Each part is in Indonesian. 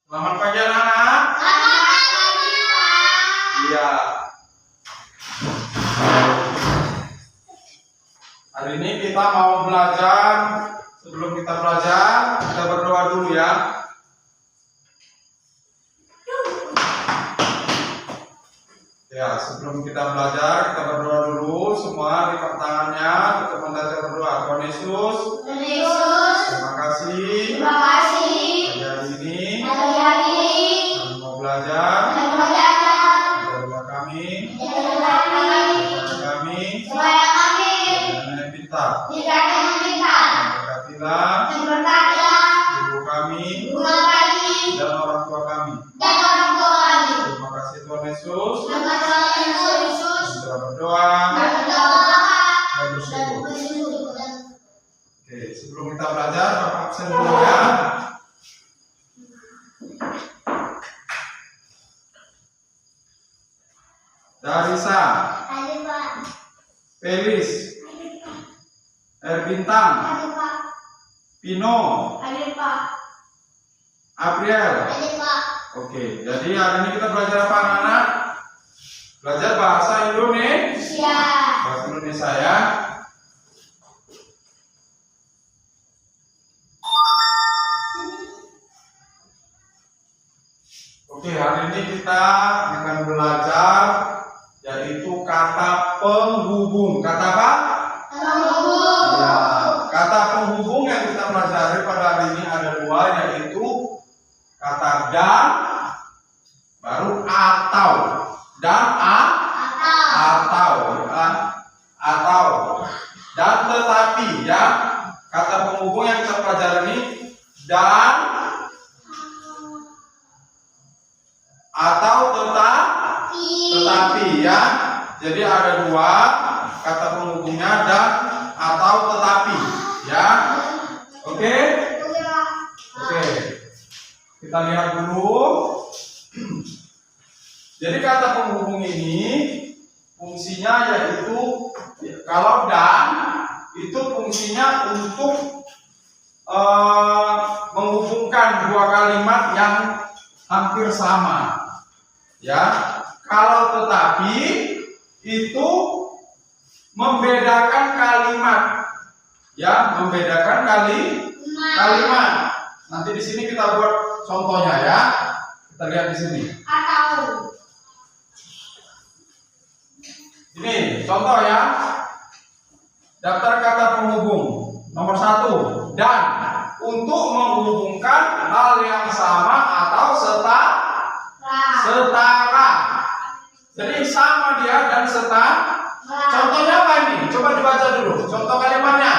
Selamat pagi anak-anak. Selamat pagi, Pak. Iya. Hari ini kita mau belajar. Sebelum kita belajar, kita berdoa dulu ya. Ya, sebelum kita belajar, kita berdoa dulu. Semua lipat tangannya untuk membaca berdoa. Tuhan Yesus, Tuhan Yesus, terima kasih. terima kasih. Hari ini kami mau belajar. Berdoa kami. Supaya kami dengan pintar. Berkatilah ibu kami dan orang tua kami. Terima kasih Tuhan Yesus. Sudah berdoa dan bersyukur. Oke, sebelum kita belajar, Bapak absen dulu ya. Darisa, Felis, Erbintang, Pino, April. Oke, jadi hari ini kita belajar apa anak-anak? Belajar bahasa Indonesia. Bahasa Indonesia ya. Oke, hari ini kita akan belajar yaitu kata penghubung. Kata apa? Ya, kata penghubung yang kita pelajari pada hari ini ada dua, yaitu kata dan, baru atau. Dan atau dan tetapi ya. Kata penghubung yang kita pelajari ini dan, atau tetapi ya. Jadi ada dua kata penghubungnya, dan atau tetapi ya. Oke. Kita lihat dulu. Jadi kata penghubung ini fungsinya yaitu, kalau dan itu fungsinya untuk menghubungkan dua kalimat yang hampir sama ya. Kalau tetapi itu membedakan kalimat ya, membedakan kalimat. Nanti di sini kita buat contohnya ya. Kita lihat di sini. Ini contoh ya. Daftar kata penghubung nomor 1, dan, untuk menghubungkan hal yang sama atau setara. Jadi sama dia dan setara. Contohnya apa ini? Coba dibaca dulu. Contoh kalimatnya.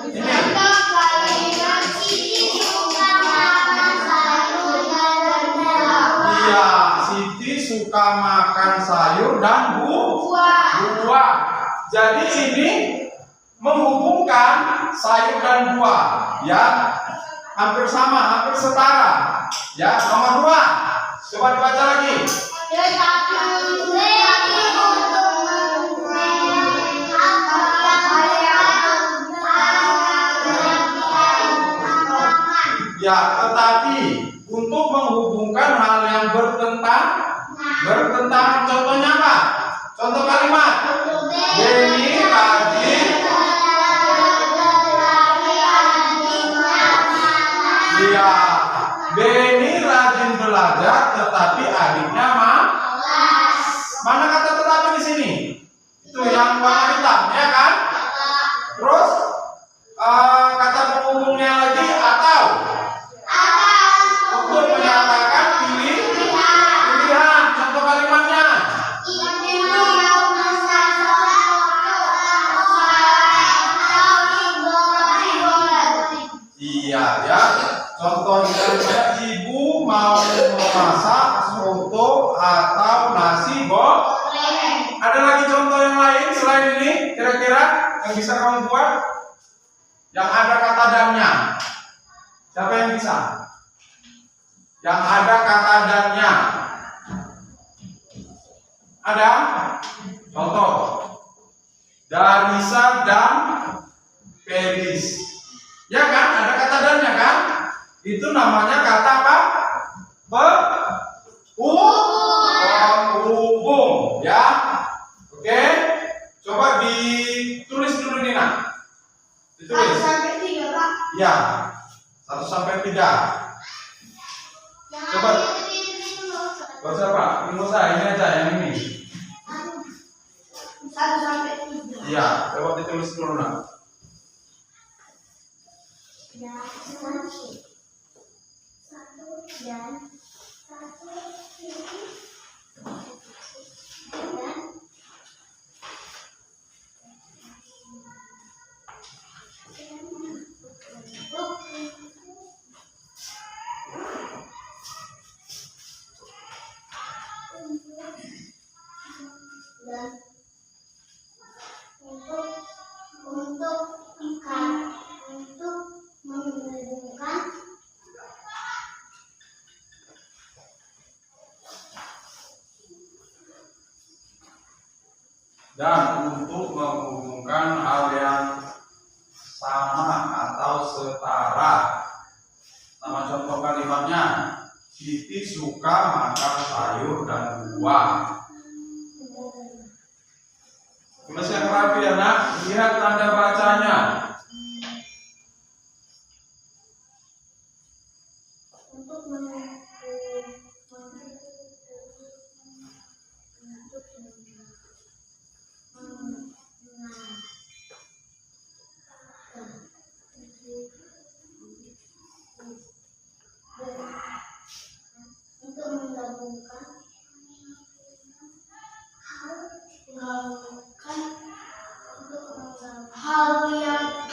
Ini. Iya, Siti suka makan sayur dan buah. Jadi ini menghubungkan sayur dan buah ya, hampir sama, hampir setara ya. Nomor 2, coba dibaca lagi. Ya, tetapi untuk menghubungkan hal yang bertentangan, contohnya apa? Contoh kalimat. Beni rajin. Ya, Beni rajin belajar, tetapi adiknya malas. Mana kata tetapi di sini? Itu yang warna hitam, ya kan? Terus kata penghubungnya lagi atau. Untuk menyatakan pilihan. Contoh kalimatnya. Iya ya. Contohnya ibu mau memasak soto atau nasi goreng. Ada lagi contoh yang lain selain ini kira-kira yang bisa kamu buat? Yang ada kata dannya. Siapa yang bisa? Yang ada kata dannya. Ada? Contoh. Darisa dan Felis. Ya kan? Ada kata dannya kan? Itu namanya kata apa? Buat siapa? Mimosa, ini aja yang ini. 1 sampai 3. Iya, coba ditulis dulu nak. Dan 1 dan 1 untuk ikan untuk menghubungkan dan untuk menghubungkan hal yang sama atau setara. Nama contoh kalimatnya, Siti suka makan sayur dan buah. Tulis yang rapi ya nak, lihat tanda bacanya. untuk menggabungkan hal yang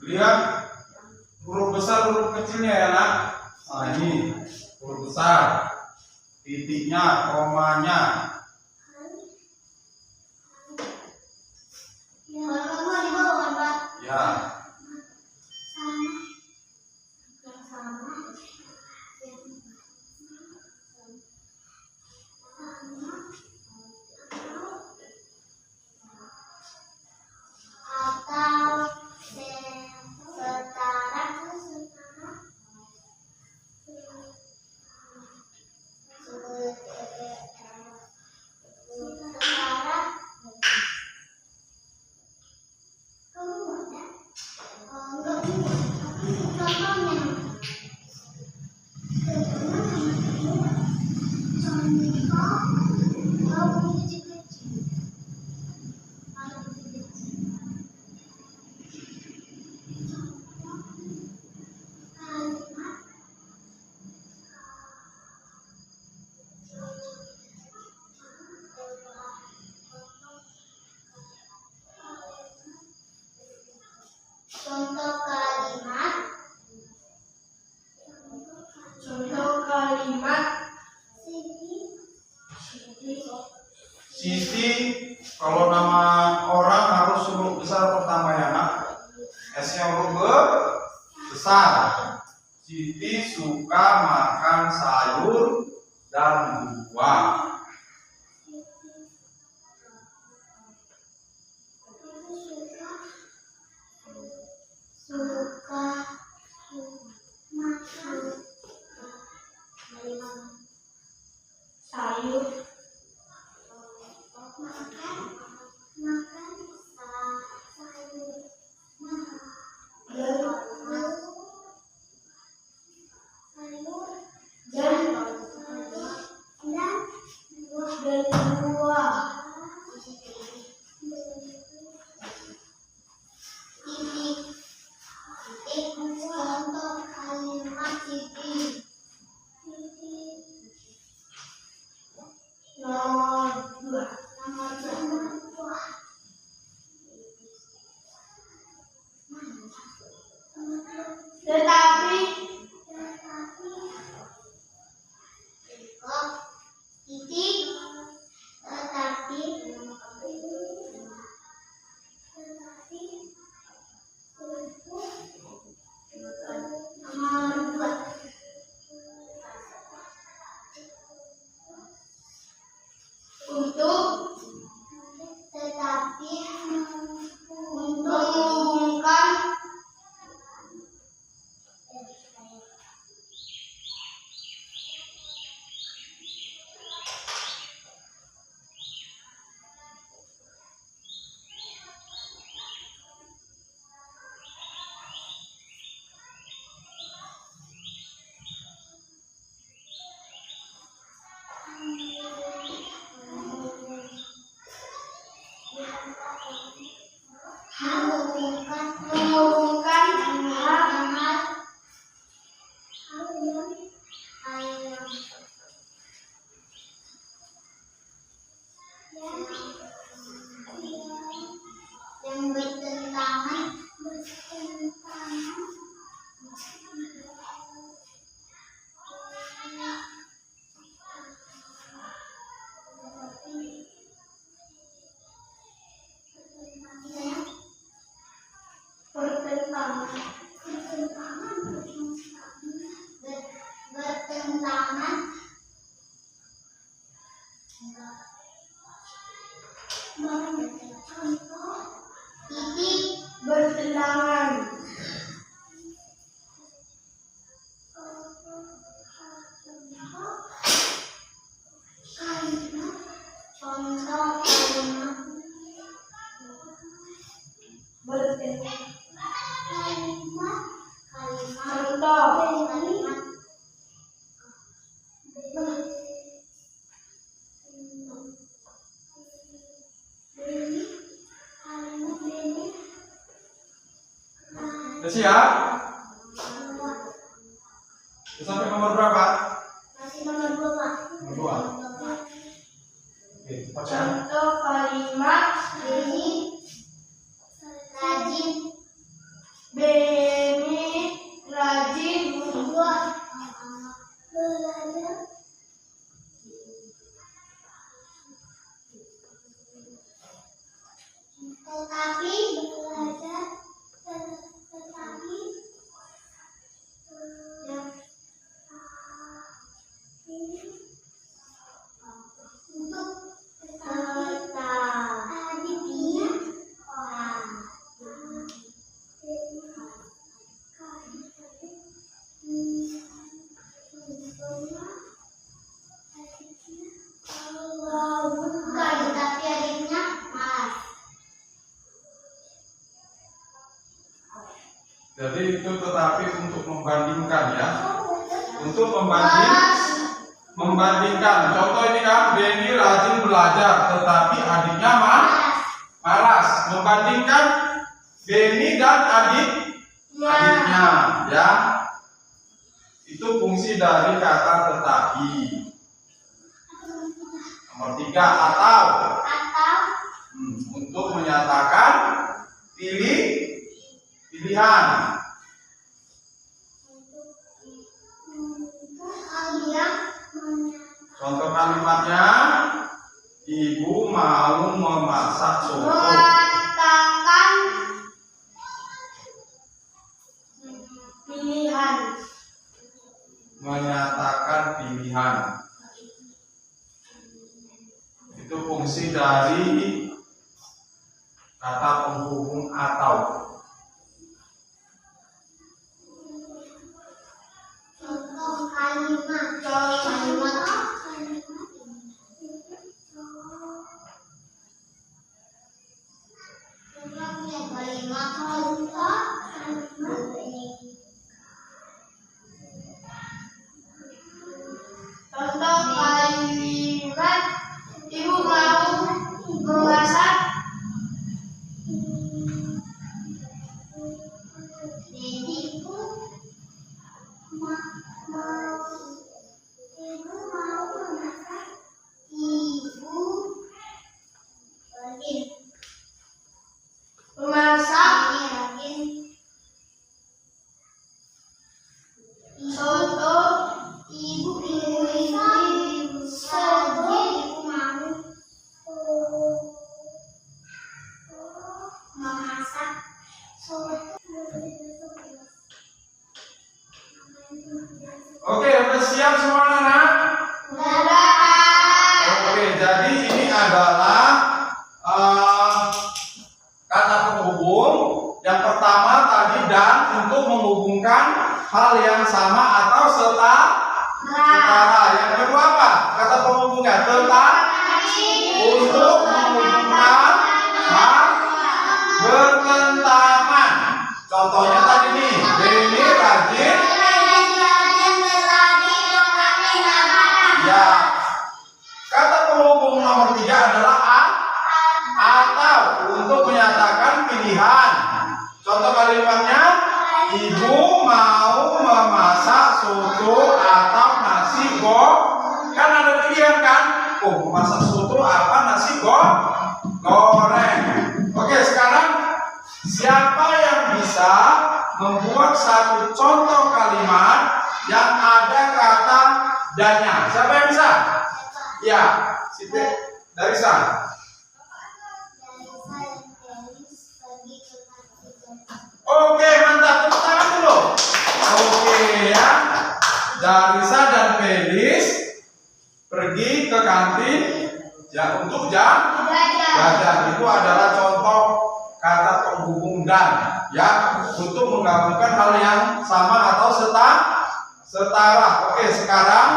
Lihat huruf besar, huruf kecilnya ya nak. Nah ini huruf besar, titiknya, komanya. Ya. atau setara contoh kalimat Siti, kalau nama orang harus huruf besar pertama ya nak. S-nya huruf besar. Siti suka makan sayur dan buah. suka makan sayur dan menghubungkan hal yang bertentangan bertentangan. Contoh kalimat bertentangan. Udah siap? Udah sampai nomor berapa? Masih nomor 2, Pak. Nomor 2. Oke, cepat ya. Contoh kalimat Beni rajin. Beni rajin membuat belajar. Tetapi belajar tetapi untuk adiknya bukan tapi adiknya malas. Jadi itu tetapi untuk membandingkan ya. Untuk membandingkan. Contoh ini kan Beni rajin belajar tetapi adiknya malas. Membandingkan Beni dan adiknya ya. Itu fungsi dari kata tetapi. Nomor 3 atau untuk menyatakan pilihan. Contoh kalimatnya, ibu mau memasak soto. Menyatakan pilihan. Menyatakan pilihan. Itu fungsi dari kata penghubung atau. Contoh kalimat. Contoh kalimat ibu mau memasak. Soto ibu memasak soto. Oke, udah siap semua anak? Oke, jadi ini adalah kata penghubung. Yang pertama tadi dan untuk menghubungkan hal yang sama atau setara. Yang kedua apa? Kata penghubungnya untuk menghubungkan hal bertentangan. Contohnya tadi nih, Beni rajin. Ya. Kata penghubung nomor 3 adalah atau untuk menyatakan pilihan. Contoh kalimatnya, ibu mau memasak soto atau nasi goreng. Kan ada pilihan kan? Oh, masak soto apa nasi goreng. Oke, sekarang siapa yang bisa membuat satu contoh kalimat yang ada kata dannya? Siapa yang bisa? Ya, Siti, Darisa. Oke, mantap. Tepuk tangan dulu. Oke ya. Darisa dan Felis pergi ke kantin ya untuk jajan. Itu adalah contoh kata penghubung dan ya untuk menggabungkan hal yang sama atau setara. Oke, sekarang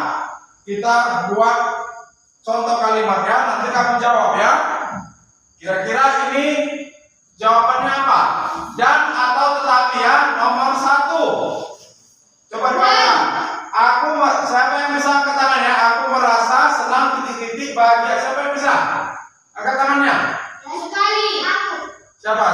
kita buat contoh kalimatnya. Nanti kamu jawab ya. Kira-kira ini jawabannya apa? Dan atau tetapi ya. Nomor 1. Coba baca. Siapa yang bisa angkat tangannya? Aku merasa senang titik-titik bahagia. Siapa yang bisa? Angkat tangannya. Sekali. Siapa?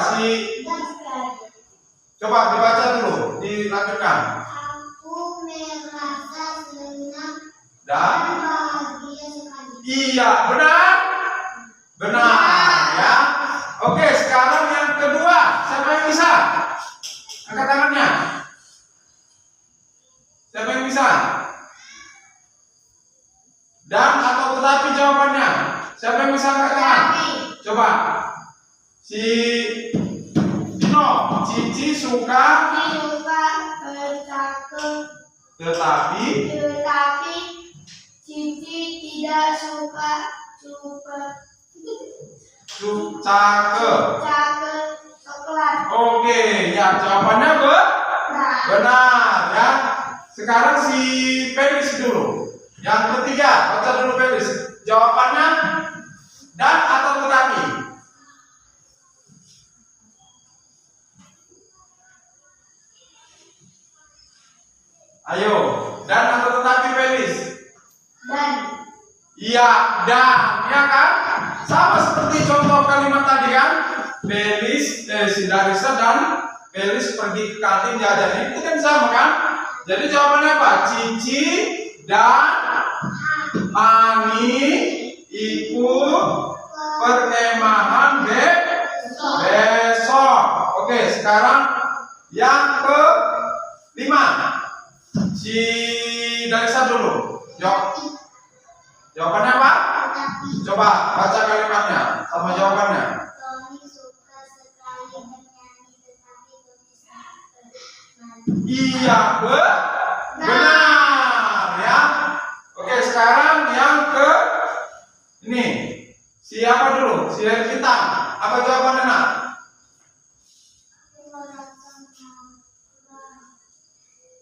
Coba dibaca dulu, dilanjutkan. Aku merasa senang Dan bahagia sekali. iya, benar? Benar ya. Oke, sekarang yang kedua. Siapa yang bisa? Angkat tangannya. Siapa yang bisa? Dan atau tetapi jawabannya. Siapa yang bisa angkat tangan? Coba. Si Dino, Cici suka tetapi Cici tidak suka coklat. Oke, ya jawabannya benar ya. Sekarang si Felis dulu. Yang ketiga, baca dulu Felis. Jawabannya dan atau tetapi. Ayo, dan atau tetapi Felis. Dan. Iya, dan, ya kan? Sama seperti contoh kalimat tadi kan? Felis, si Darisa dan Felis pergi ke kantin jajan. Itu kan sama kan? Jadi jawabannya apa? Cici dan Ani ikut perkemahan besok. Oke, sekarang yang ke-5. Si Darisa dulu. Jawabannya apa? Coba baca kalimatnya sama jawabannya. Tommy suka sekali bernyanyi tetapi bisa Iya, benar ya. Oke, sekarang yang ke ini. Siapa dulu? Si kita. Apa jawabannya, Nak?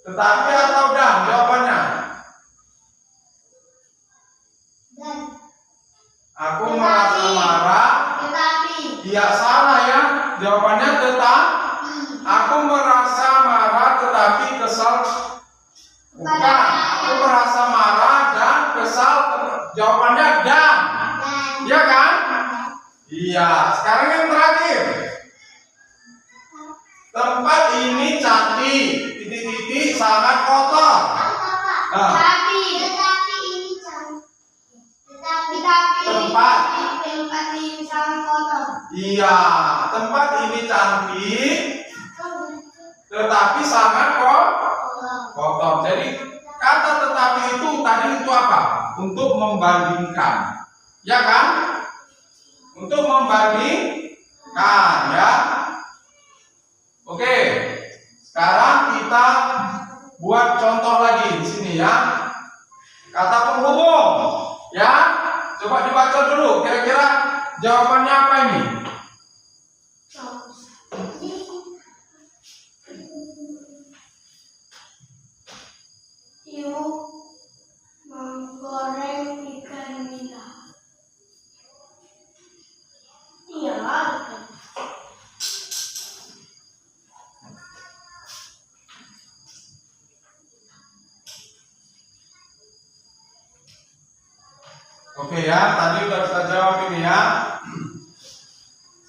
Tetapi atau dan? Jawabannya. Dan. Aku merasa marah. Tetapi. Iya, salah ya. Jawabannya tetapi. Aku merasa marah tetapi kesal. Bukan. Aku merasa marah dan kesal. Jawabannya dan. Iya kan? Iya. Sekarang yang terakhir. Tempat ini cantik. Titik-titik sangat kotor. Nah. Tetapi ini cantik. Tempat ini sangat kotor. Iya, tempat ini cantik, tetapi sangat kotor. Jadi kata tetapi itu tadi itu apa? Untuk membandingkan, ya kan? Untuk membandingkan, ya. Oke, sekarang kita buat contoh lagi di sini ya. Kata penghubung, ya. Coba dibaca dulu. Kira-kira jawabannya apa ini? Ibu menggoreng ikan nila. Iya. Oke ya, tadi udah kita jawab ini ya.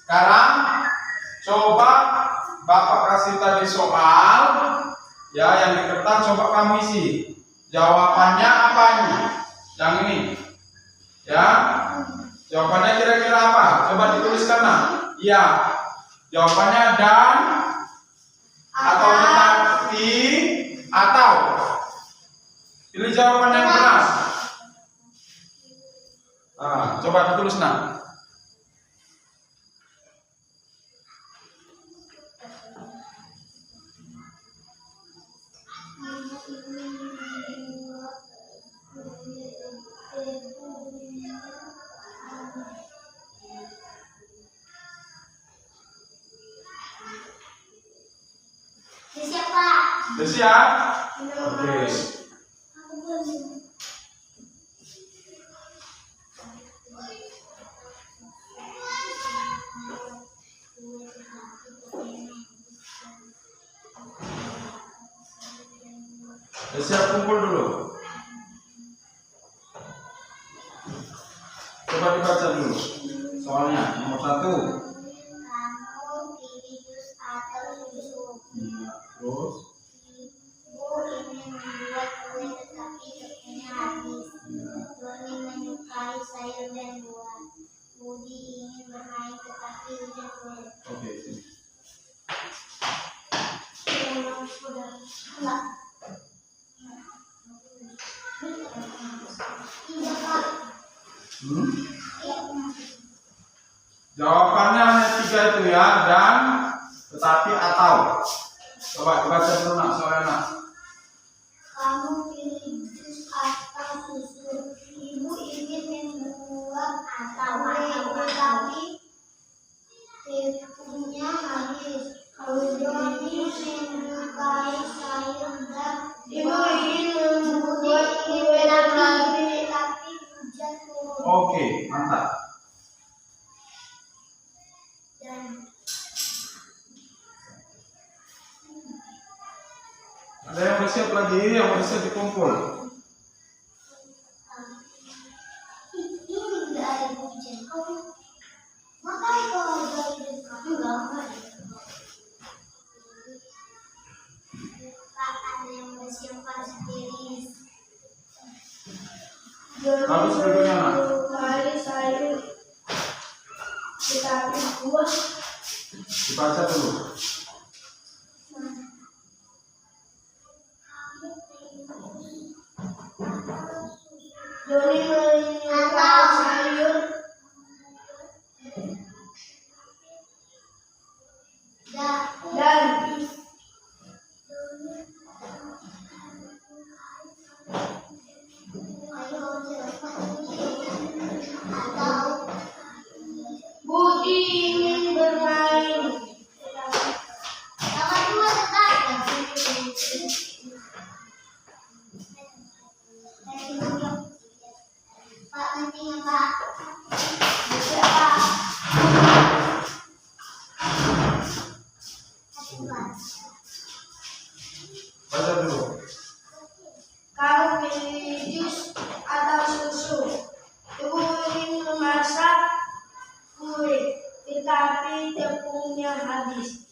Sekarang coba Bapak kasih tadi soal, ya yang di kertas coba kamu isi. Jawabannya apa ini? Yang ini, ya. Jawabannya kira-kira apa? Coba dituliskan nah. Iya. Jawabannya dan atau tetapi atau. Pilih jawaban yang benar. Coba ditulis nah. Sudah siap? Oke. Sudah siap, kumpul dulu. Coba dibaca dulu. Soalnya nomor 1. Kamu pilih jus atau susu? Terus Ibu ingin membuat kue tetapi tepungnya habis. Doni menyukai sayur dan buah. Budi ingin bermain tetapi hujan turun. oke. Enggak. Iya, Pak. Jawabannya hanya 3 itu ya, dan tetapi atau. Coba dibaca dulu nak soalnya. Kamu pilih jus atau susu? Ibu ingin membuat tetapi tepungnya habis. Doni menyukai sayur dan buah. Tetapi hujan turun. Oke, mantap. Dan Ada yang bersiap lagi, yang bersiap dikumpul. ini enggak ada hujan. Makanya kalau ada hujan enggak ada. Pak, ada yang bersiap panas tiris. Bagus berikutnya nak. Menyukai sayur tetapi buah. Dibaca dulu. Doni menyukai sayur dan Budi ingin bermain. Pak, nantinya Pak. Bisa Pak. Baca dulu. Kamu pilih jus atau susu? Ibu ingin memasak kue, tetapi tepungnya habis.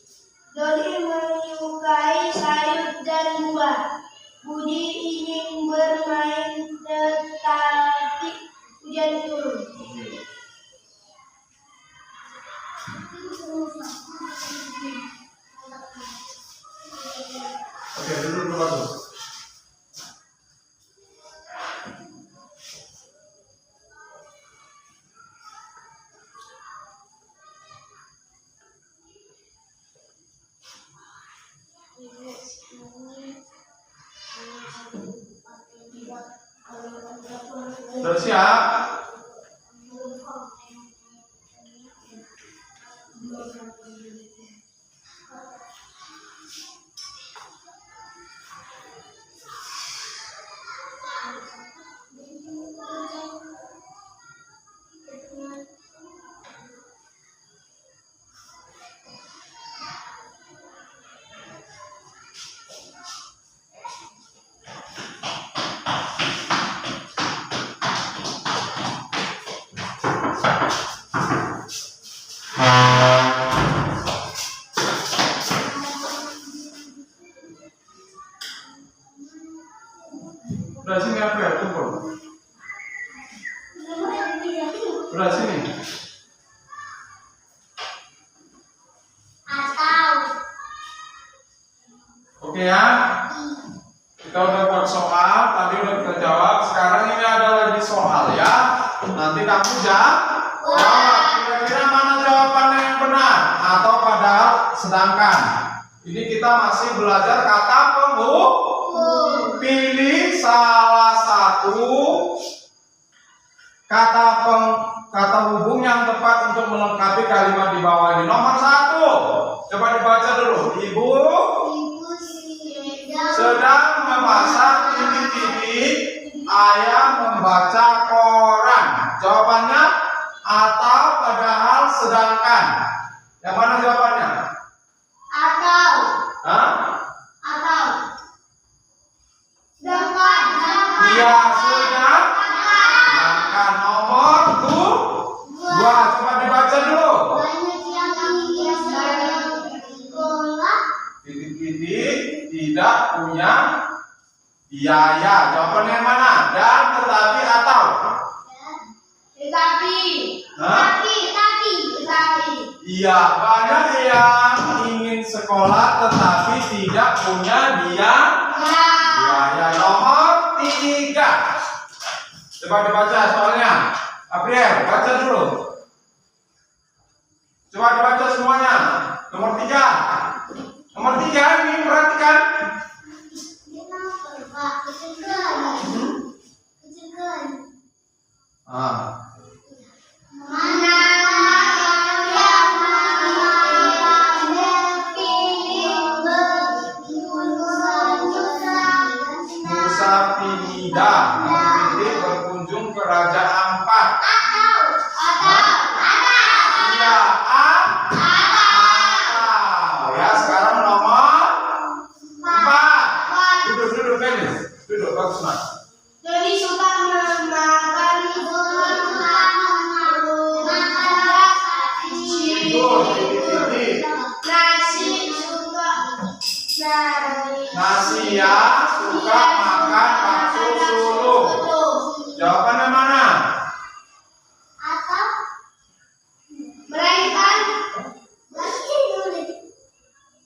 Doni menyukai sayur dan buah. Budi ingin bermain, tetapi hujan turun. Oke, duduk dulu bagus. Sudah siap? Udah sini apa ya? Kumpul. Udah sini. Atau. Oke ya. Kita udah buat soal, tadi udah kita jawab. Sekarang ini ada lagi soal ya. Nanti kamu jawab. Kira-kira mana jawabannya yang benar atau padahal sedangkan. Ini kita masih belajar kata penghubung. Pilih salah satu kata hubung yang tepat untuk melengkapi kalimat di bawah ini. Nomor 1. Coba dibaca dulu. Ibu sedang memasak titik-titik. Ayah membaca koran. Jawabannya atau padahal sedangkan. Yang mana jawabannya? Atau. Hah? Atau. Sedangkan. Iya, sedangkan. Nomor 2. Coba dibaca dulu. Banyak yang ingin sekolah. Titik-titik tidak punya biaya. Jawabannya yang mana? Dan, tetapi, atau? Tetapi. Hah? Tetapi. Iya, banyak yang ingin sekolah tetapi tidak punya biaya. Nomor 3. Coba dibaca soalnya. April, baca dulu. Coba dibaca semuanya. Nomor 3. Nomor 3 ini perhatikan. Mana yang Musa Pinida memilih berkunjung ke Raja Ampat. Iya, atau. Ya, sekarang nomor 4. Duduk, Felis. Duduk, bagus, Mas. Jadi suka memakan nasi suka Nasi ya suka makan bakso Solo. Jawabannya mana? atau melainkan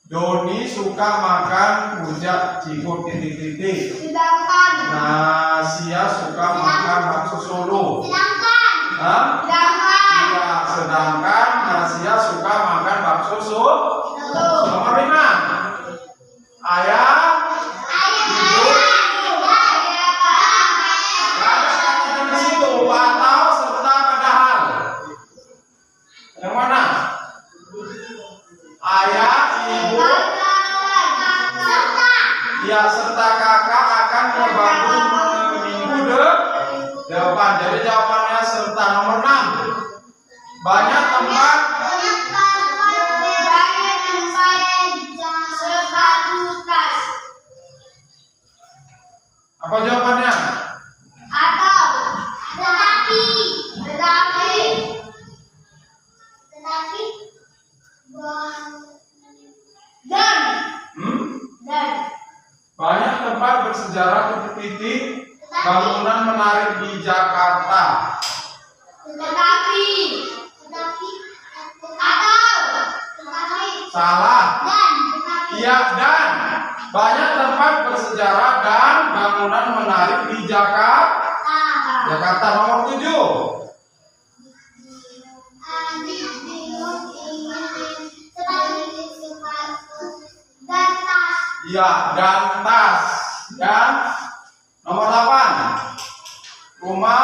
Doni suka makan rujak Cikgu titik-titik. sedangkan Nasia suka makan bakso Solo. Hah? Iya, sedangkan Nasia suka makan bakso Solo. Nomor 5. Ayah ada di situ atau serta padahal. Yang mana? Ayah, ibu, ya serta kakak akan membangun minggu depan. Jadi jawabannya serta. Nomor 6. Banyak tempat apa jawabannya? atau tetapi dan Banyak tempat bersejarah titik-titik bangunan menarik di Jakarta. tetapi atau Salah. dan Iya, dan banyak tempat bersejarah dan bangunan menarik di Jakarta. Nomor 7. Iya, dan tas. Dan nomor 8. Rumah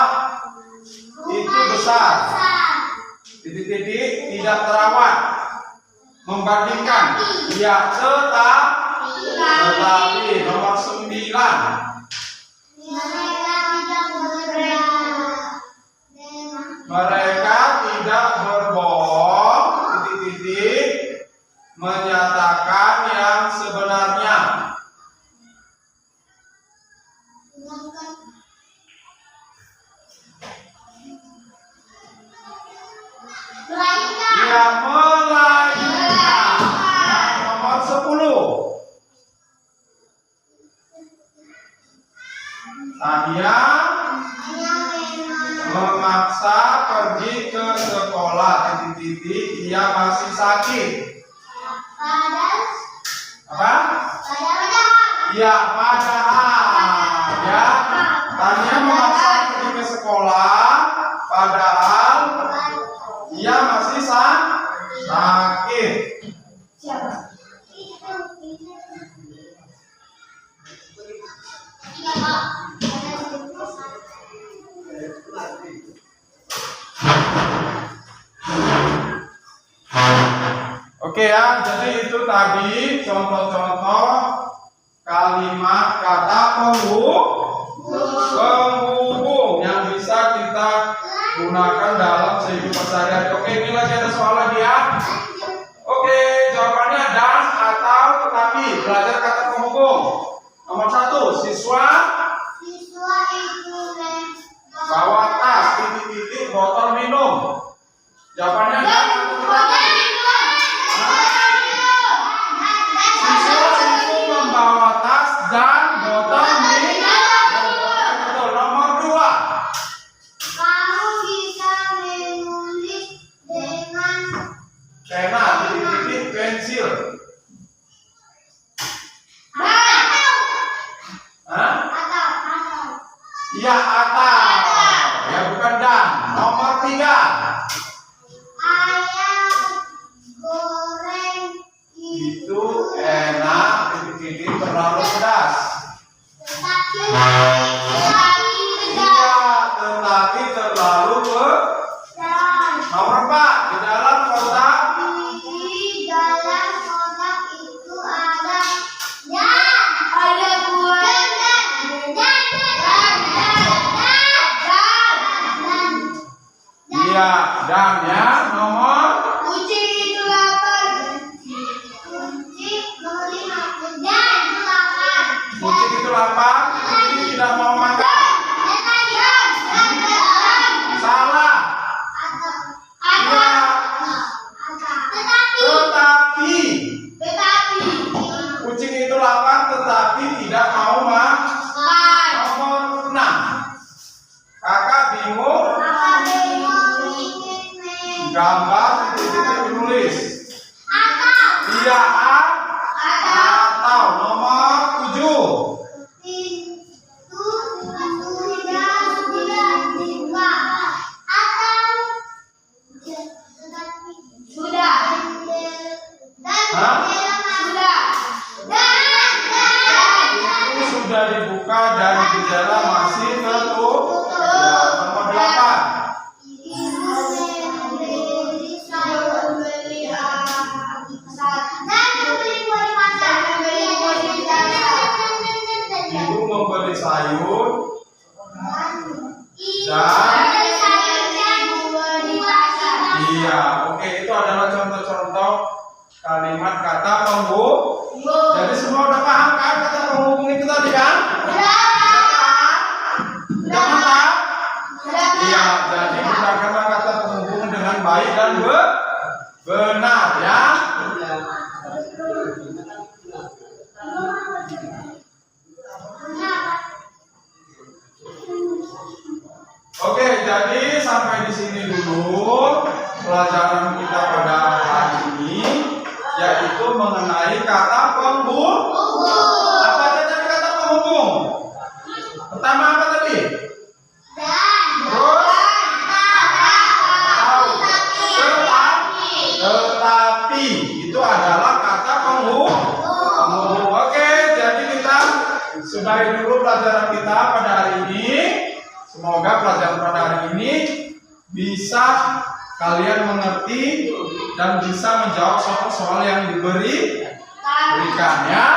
itu besar. Titik-titik tidak terawat. Membandingkan. Iya, tetapi. Nomor 9. Mereka tidak berbohong. Titik-titik menyatakan yang sebenarnya. Dia melainkan. Nomor 10. Tania memaksa pergi ke sekolah. Titik-titik. Ia masih sakit. Apa? Ya, padahal ya, Tania memaksa pergi ke sekolah, padahal ia masih sakit. Oke ya, jadi itu tadi contoh-contoh kalimat kata penghubung yang bisa kita gunakan dalam kehidupan sehari-hari. Oke, ini lagi ada soal lagi ya. Oke, jawabannya dan atau tetapi. Belajar kata penghubung. Nomor 1, siswa itu bawa tas titik-titik botol minum. Jawabannya dan atau tetapi. Siswa itu membawa tas dan botol minum. Betul. Nomor 2. Kamu bisa menulis dengan Pena titik-titik pensil. Hah? Iya, atau. Ya, bukan dan. Nomor 3. ayam goreng Itu enak titik-titik terlalu pedas. tetapi Iya, tetapi terlalu dan Nomor 4. Di dalam kotak di dalam kotak itu ada buah dan iya dan ya. Nomor kunci itu 8 kunci nomor 5 dan 8 kunci itu 8. Titik-titik tidak mau makan. Salah. Iya, tetapi kucing itu 8 tetapi tidak mau makan. Nomor 6. Kakak bingung gambar titik-titik menulis. Iya, atau nomor 7. Itu sudah dibuka dan jendela masih tertutup. Ya, nomor 8. Ibu membeli sayur iya. Oke, itu adalah contoh-contoh kalimat kata penghubung. Jadi semua udah paham kan kata penghubung itu tadi kan? Udah mantap? Iya, jadi gunakanlah kata penghubung dengan baik dan benar ya. Oke, jadi sampai di sini dulu pelajaran kita pada hari ini, yaitu mengenai kata penghubung. Apa aja tadi kata penghubung? Pertama apa tadi? Terus tetapi itu adalah kata penghubung. Oke, jadi kita sudahi dulu pelajaran kita pada hari ini. Semoga pelajaran pada hari ini bisa kalian mengerti dan bisa menjawab soal-soal yang diberikan ya.